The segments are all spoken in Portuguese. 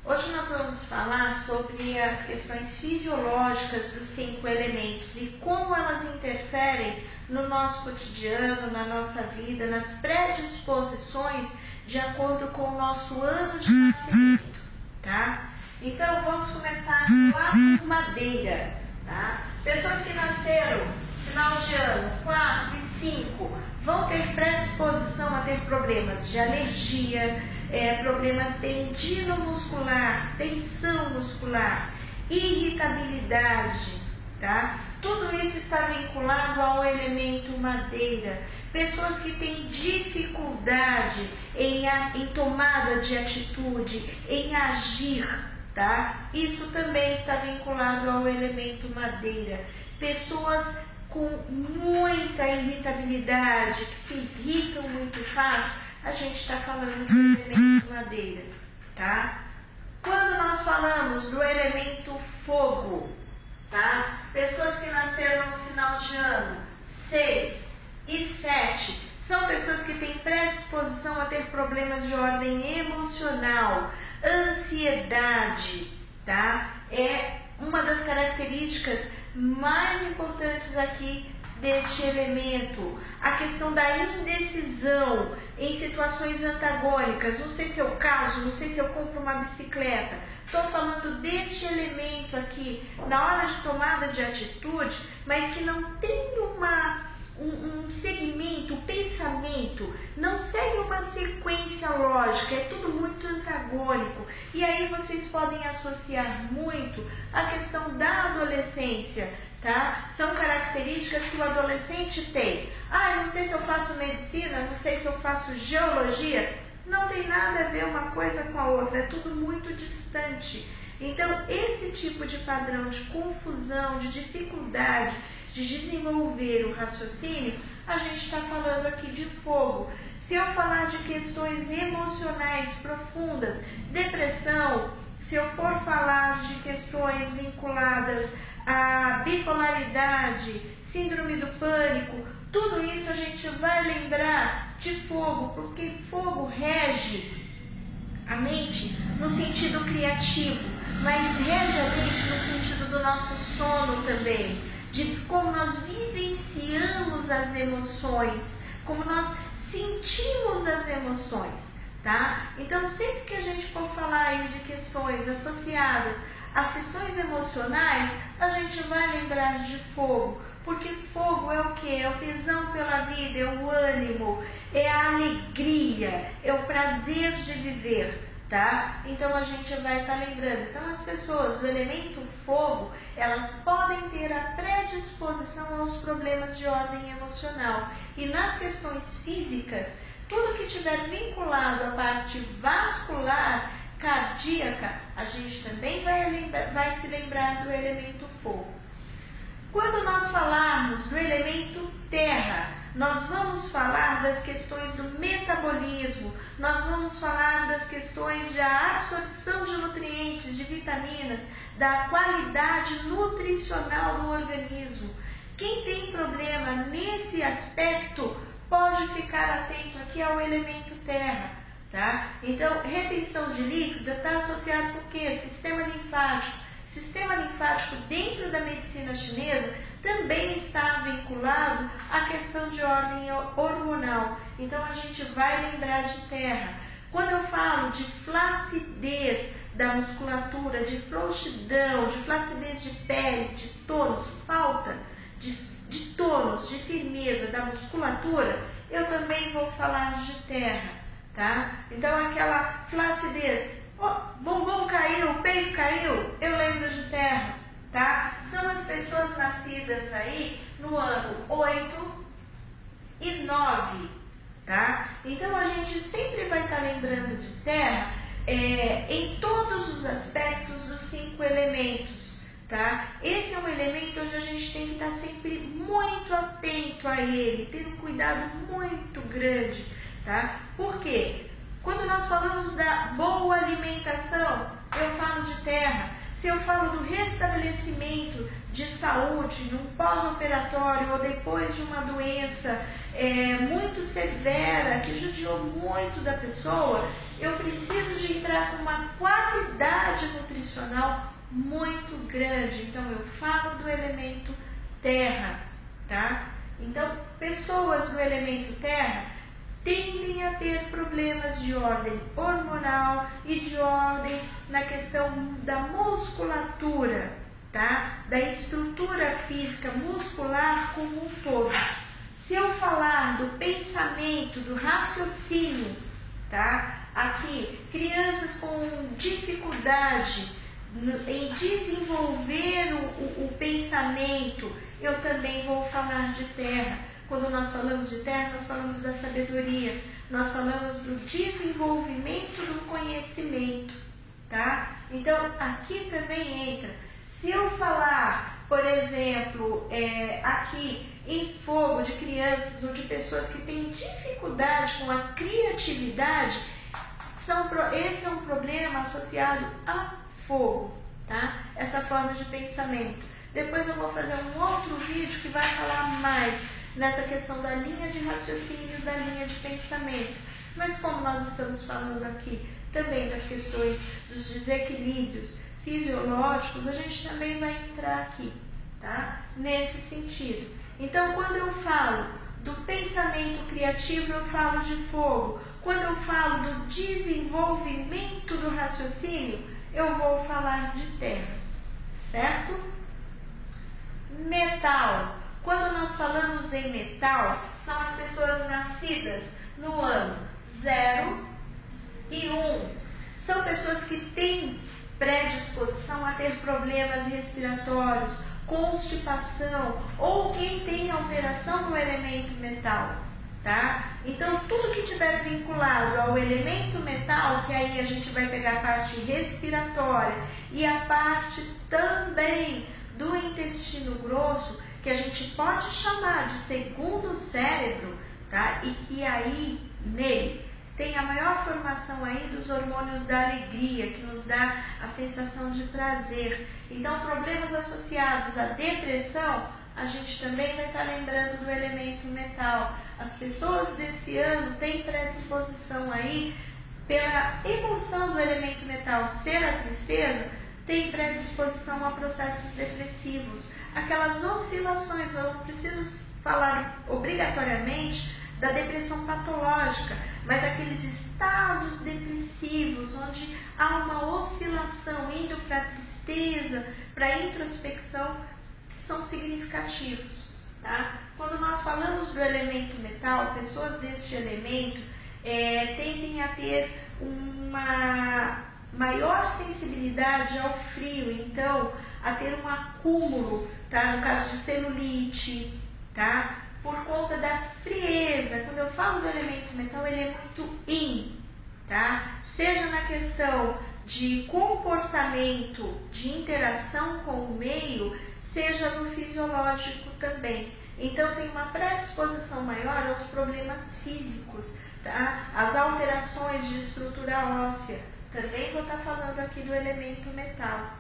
Hoje nós vamos falar sobre as questões fisiológicas dos 5 elementos e como elas interferem no nosso cotidiano, na nossa vida, nas predisposições de acordo com o nosso ano de nascimento, tá? Então vamos começar lá com madeira, tá? Pessoas que nasceram final de ano 4 e 5 vão ter predisposição a ter problemas de alergia, problemas tendinomuscular, tensão muscular, irritabilidade, tá? Tudo isso está vinculado ao elemento madeira. Pessoas que têm dificuldade em tomada de atitude, em agir, tá? Isso também está vinculado ao elemento madeira. Pessoas com muita irritabilidade, que se irritam muito fácil, a gente está falando do elemento madeira, tá? Quando nós falamos do elemento fogo, tá? Pessoas que nasceram no final de ano 6 e 7, são pessoas que têm predisposição a ter problemas de ordem emocional, ansiedade, tá? É uma das características mais importantes aqui deste elemento. A questão da indecisão em situações antagônicas. Não sei se é o caso, não sei se eu compro uma bicicleta. Estou falando deste elemento aqui na hora de tomada de atitude, mas que não tem um segmento, um pensamento, não segue uma sequência lógica, é tudo muito antagônico. E aí vocês podem associar muito a questão da adolescência, tá? São características que o adolescente tem. Eu não sei se eu faço medicina, não sei se eu faço geologia. Não tem nada a ver uma coisa com a outra, é tudo muito distante. Então, esse tipo de padrão de confusão, de dificuldade de desenvolver o raciocínio, a gente está falando aqui de fogo. Se eu falar de questões emocionais profundas, depressão, se eu for falar de questões vinculadas à bipolaridade, síndrome do pânico, tudo isso a gente vai lembrar de fogo, porque fogo rege a mente no sentido criativo, mas rege a mente no sentido do nosso sono também, de como nós vivenciamos as emoções, como nós sentimos as emoções, tá? Então, sempre que a gente for falar aí de questões associadas às questões emocionais, a gente vai lembrar de fogo, porque fogo é o que? É o tesão pela vida, é o ânimo, é a alegria, é o prazer de viver, tá? Então a gente vai estar lembrando. Então as pessoas do elemento fogo, elas podem ter a predisposição aos problemas de ordem emocional. E nas questões físicas, tudo que estiver vinculado à parte vascular, cardíaca, a gente também vai se lembrar do elemento fogo. Quando nós falarmos do elemento terra, nós vamos falar das questões do metabolismo, nós vamos falar das questões da absorção de nutrientes, de vitaminas, da qualidade nutricional do organismo. Quem tem problema nesse aspecto pode ficar atento aqui ao elemento terra, tá? Então, retenção de líquido está associado com o quê? Sistema linfático. Sistema linfático dentro da medicina chinesa também está vinculado à questão de ordem hormonal. Então a gente vai lembrar de terra. Quando eu falo de flacidez da musculatura, de frouxidão, de flacidez de pele, de tônus, falta de tônus, de firmeza da musculatura, eu também vou falar de terra, tá? Então aquela flacidez, bumbum caiu, peito caiu, eu lembro de terra, tá? São as pessoas nascidas aí no ano 8 e 9, tá? Então a gente sempre vai estar lembrando de terra em todos os aspectos dos 5 elementos, tá? Esse é um elemento onde a gente tem que estar sempre muito atento a ele, ter um cuidado muito grande, tá? Por quê? Quando nós falamos da boa alimentação, eu falo de terra. Se eu falo do restabelecimento de saúde num pós-operatório ou depois de uma doença muito severa, que judiou muito da pessoa, eu preciso de entrar com uma qualidade dificuldade nutricional muito grande. Então eu falo do elemento terra, tá? Então pessoas do elemento terra tendem a ter problemas de ordem hormonal e de ordem na questão da musculatura, tá? Da estrutura física muscular como um todo. Se eu falar do pensamento, do raciocínio, tá? Aqui, crianças com dificuldade em desenvolver o pensamento, eu também vou falar de terra. Quando nós falamos de terra, nós falamos da sabedoria, nós falamos do desenvolvimento do conhecimento, tá? Então, aqui também entra. Se eu falar, por exemplo, aqui em fogo de crianças ou de pessoas que têm dificuldade com a criatividade, esse é um problema associado a fogo, tá? Essa forma de pensamento. Depois eu vou fazer um outro vídeo que vai falar mais nessa questão da linha de raciocínio, da linha de pensamento. Mas como nós estamos falando aqui também das questões dos desequilíbrios fisiológicos, a gente também vai entrar aqui, tá? Nesse sentido. Então, quando eu falo do pensamento criativo, eu falo de fogo. Quando eu falo do desenvolvimento do raciocínio, eu vou falar de terra, certo? Metal. Quando nós falamos em metal, são as pessoas nascidas no ano 0 e 1. São pessoas que têm predisposição a ter problemas respiratórios, constipação, ou quem tem alteração no elemento metal, tá? Então, tudo que estiver vinculado ao elemento metal, que aí a gente vai pegar a parte respiratória e a parte também do intestino grosso, que a gente pode chamar de segundo cérebro, tá? E que aí, nele, tem a maior formação aí dos hormônios da alegria, que nos dá a sensação de prazer. Então, problemas associados à depressão, a gente também vai estar lembrando do elemento metal. As pessoas desse ano têm predisposição aí, pela emoção do elemento metal ser a tristeza, tem predisposição a processos depressivos. Aquelas oscilações, eu não preciso falar obrigatoriamente da depressão patológica, mas aqueles estados depressivos, onde há uma oscilação indo para a tristeza, para a introspecção, que são significativos, tá? Quando nós falamos do elemento metal, pessoas deste elemento tendem a ter uma maior sensibilidade ao frio, então a ter um acúmulo, tá? No caso de celulite, tá? Por conta da frieza. Quando eu falo do elemento metal, ele é muito yin, tá? Seja na questão de comportamento, de interação com o meio, seja no fisiológico também. Então tem uma predisposição maior aos problemas físicos, tá? As alterações de estrutura óssea. Também vou estar falando aqui do elemento metal.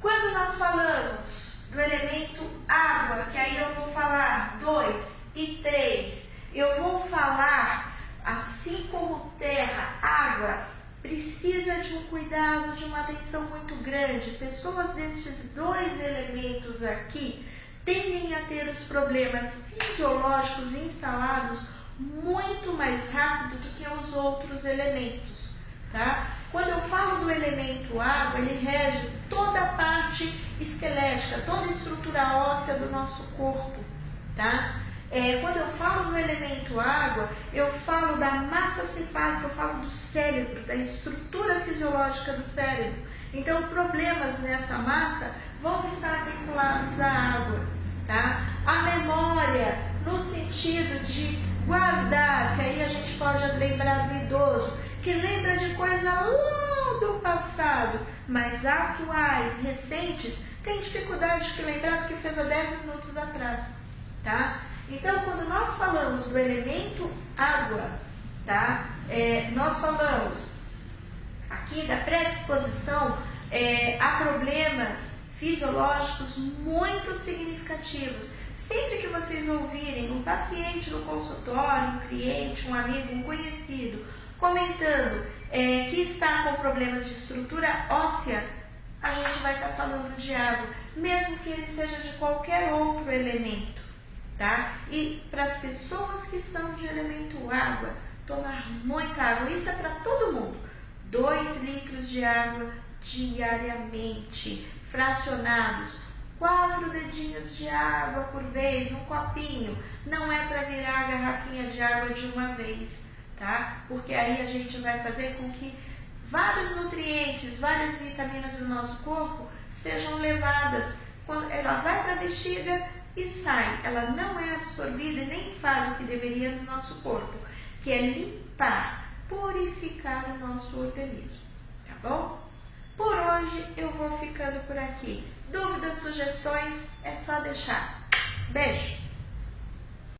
Quando nós falamos do elemento água, que aí eu vou falar 2 e 3, eu vou falar, assim como terra, água, precisa de um cuidado, de uma atenção muito grande. Pessoas destes dois elementos aqui tendem a ter os problemas fisiológicos instalados muito mais rápido do que os outros elementos, tá? Quando eu falo do elemento água, ele rege toda a parte esquelética, toda a estrutura óssea do nosso corpo, tá? Quando eu falo do elemento água, eu falo da massa cefálica, eu falo do cérebro, da estrutura fisiológica do cérebro. Então, problemas nessa massa vão estar vinculados à água, tá? A memória, no sentido de guardar, que aí a gente pode lembrar do idoso, que lembra de coisa lá do passado, mas atuais, recentes, tem dificuldade de lembrar do que fez há 10 minutos atrás, tá? Então, quando nós falamos do elemento água, tá? Nós falamos aqui da predisposição a problemas fisiológicos muito significativos. Sempre que vocês ouvirem um paciente no consultório, um cliente, um amigo, um conhecido, comentando que está com problemas de estrutura óssea, a gente vai estar falando de água, mesmo que ele seja de qualquer outro elemento, tá? E para as pessoas que são de elemento água, tomar muita água, isso é para todo mundo. 2 litros de água diariamente, fracionados, 4 dedinhos de água por vez, um copinho. Não é para virar a garrafinha de água de uma vez, tá? Porque aí a gente vai fazer com que vários nutrientes, várias vitaminas do nosso corpo sejam levadas. Quando ela vai para a bexiga e sai, ela não é absorvida e nem faz o que deveria no nosso corpo, que é limpar, purificar o nosso organismo, tá bom? Por hoje eu vou ficando por aqui. Dúvidas, sugestões, é só deixar. Beijo!